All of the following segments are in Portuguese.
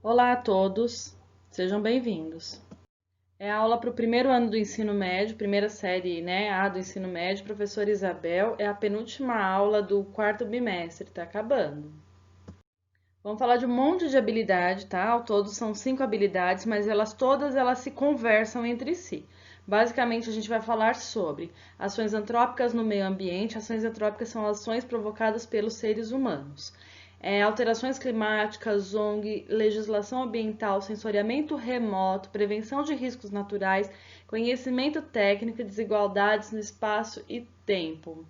Olá a todos, sejam bem-vindos. É a aula para o primeiro ano do ensino médio, primeira série, né, A do ensino médio, professora Isabel. É a penúltima aula do quarto bimestre, tá acabando. Vamos falar de um monte de habilidade, tá? Ao todo são 5 habilidades, mas elas se conversam entre si. Basicamente, a gente vai falar sobre ações antrópicas no meio ambiente. Ações antrópicas são ações provocadas pelos seres humanos. Alterações climáticas, ONG, legislação ambiental, sensoriamento remoto, prevenção de riscos naturais, conhecimento técnico e desigualdades no espaço e tempo.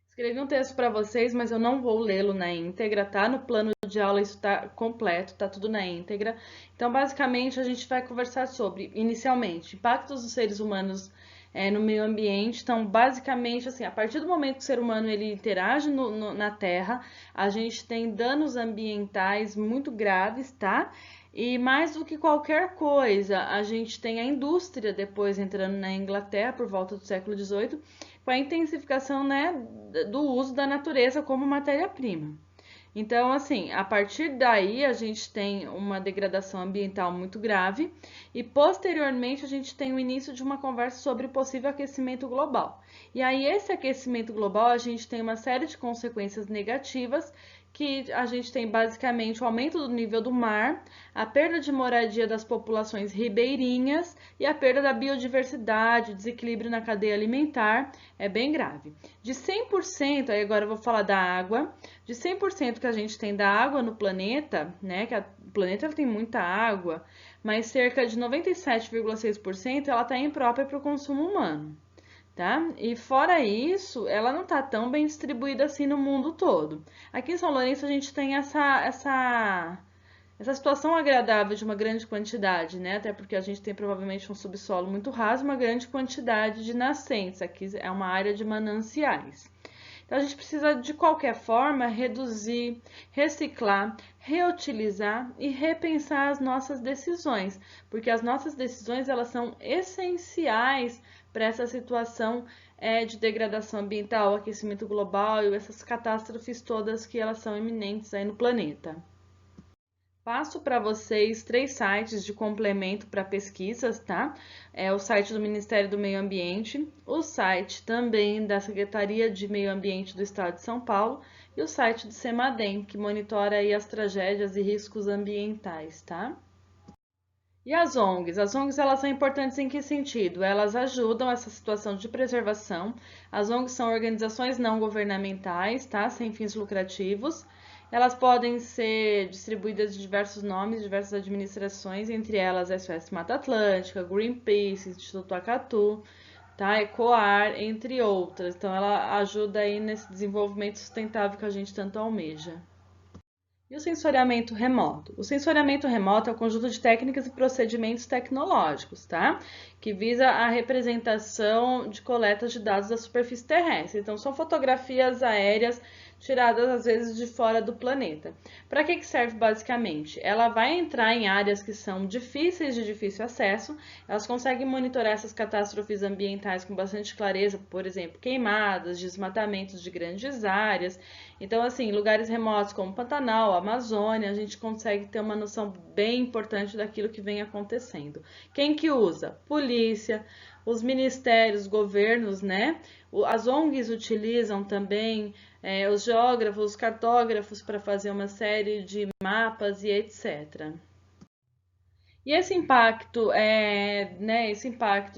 Escrevi um texto para vocês, mas eu não vou lê-lo na íntegra, tá? No plano de aula isso está completo, tá tudo na íntegra. Então, basicamente, a gente vai conversar sobre, inicialmente, impactos dos seres humanos no meio ambiente. Então, basicamente, assim, a partir do momento que o ser humano ele interage na Terra, a gente tem danos ambientais muito graves, tá? E mais do que qualquer coisa, a gente tem a indústria depois entrando na Inglaterra por volta do século XVIII, com a intensificação, né, do uso da natureza como matéria-prima. Então, assim, a partir daí a gente tem uma degradação ambiental muito grave e posteriormente a gente tem o início de uma conversa sobre o possível aquecimento global. E aí esse aquecimento global a gente tem uma série de consequências negativas que a gente tem basicamente o aumento do nível do mar, a perda de moradia das populações ribeirinhas e a perda da biodiversidade, desequilíbrio na cadeia alimentar, é bem grave. De 100%, aí agora eu vou falar da água, de 100% que a gente tem da água no planeta, né, que o planeta tem muita água, mas cerca de 97,6% ela está imprópria para o consumo humano, tá? E fora isso, ela não está tão bem distribuída assim no mundo todo. Aqui em São Lourenço a gente tem essa situação agradável de uma grande quantidade, né? Até porque a gente tem provavelmente um subsolo muito raso, uma grande quantidade de nascentes. Aqui é uma área de mananciais. Então a gente precisa de qualquer forma reduzir, reciclar, reutilizar e repensar as nossas decisões, porque as nossas decisões elas são essenciais para essa situação de degradação ambiental, aquecimento global e essas catástrofes todas que elas são iminentes aí no planeta. Passo para vocês 3 sites de complemento para pesquisas, tá? É o site do Ministério do Meio Ambiente, o site também da Secretaria de Meio Ambiente do Estado de São Paulo e o site do CEMADEM, que monitora aí as tragédias e riscos ambientais, tá? E as ONGs? As ONGs elas são importantes em que sentido? Elas ajudam essa situação de preservação. As ONGs são organizações não governamentais, tá? Sem fins lucrativos. Elas podem ser distribuídas de diversos nomes, diversas administrações, entre elas SOS Mata Atlântica, Greenpeace, Instituto Acatu, tá? Ecoar, entre outras. Então ela ajuda aí nesse desenvolvimento sustentável que a gente tanto almeja. E o sensoriamento remoto? O sensoriamento remoto é o conjunto de técnicas e procedimentos tecnológicos, tá? Que visa a representação de coletas de dados da superfície terrestre. Então, são fotografias aéreas tiradas às vezes de fora do planeta. Para que serve basicamente? Ela vai entrar em áreas que são difíceis de difícil acesso, elas conseguem monitorar essas catástrofes ambientais com bastante clareza, por exemplo, queimadas, desmatamentos de grandes áreas. Então, assim, lugares remotos como Pantanal, Amazônia, a gente consegue ter uma noção bem importante daquilo que vem acontecendo. Quem que usa? Polícia, os ministérios, governos, né? As ONGs utilizam também os geógrafos, os cartógrafos para fazer uma série de mapas e etc. E esse impacto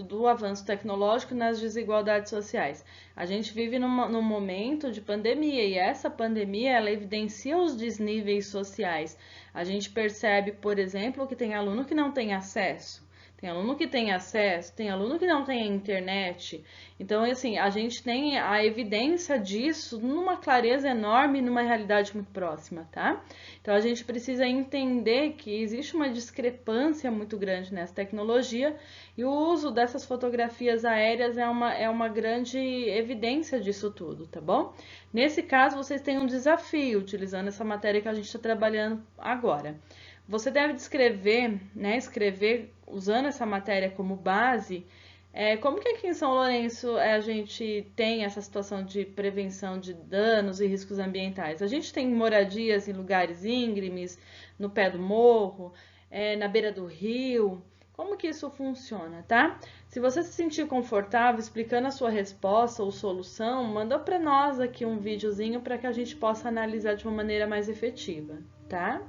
do avanço tecnológico nas desigualdades sociais. A gente vive num momento de pandemia e essa pandemia ela evidencia os desníveis sociais. A gente percebe, por exemplo, que tem aluno que não tem acesso. Tem aluno que tem acesso, tem aluno que não tem internet. Então, assim, a gente tem a evidência disso numa clareza enorme, numa realidade muito próxima, tá? Então, a gente precisa entender que existe uma discrepância muito grande nessa tecnologia e o uso dessas fotografias aéreas é uma grande evidência disso tudo, tá bom? Nesse caso, vocês têm um desafio utilizando essa matéria que a gente está trabalhando agora. Você deve descrever, né, escrever usando essa matéria como base, Como que aqui em São Lourenço a gente tem essa situação de prevenção de danos e riscos ambientais? A gente tem moradias em lugares íngremes, no pé do morro, na beira do rio. Como que isso funciona, tá? Se você se sentir confortável explicando a sua resposta ou solução, manda para nós aqui um videozinho para que a gente possa analisar de uma maneira mais efetiva, tá?